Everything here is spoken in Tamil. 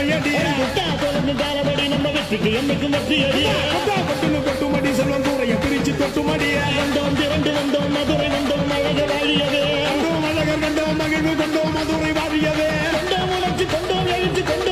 பெருமையடி காலபடி நம்ம வெற்றிக்கு என்னைக்கும் வெற்றியடி கொட்டுமடி செல்வம் தூரைய பிரிச்சு தொட்டுமடி வந்தோம் திரண்டு வந்தோம் மதுரை வந்தோம் அழக வாழியவே வந்தோம் அழகர் வந்தோம் மகிழ்வு கொண்டோம் மதுரை வாழியவே கொண்டோம் உணர்ச்சி கொண்டோம் எழுச்சி கொண்டோம்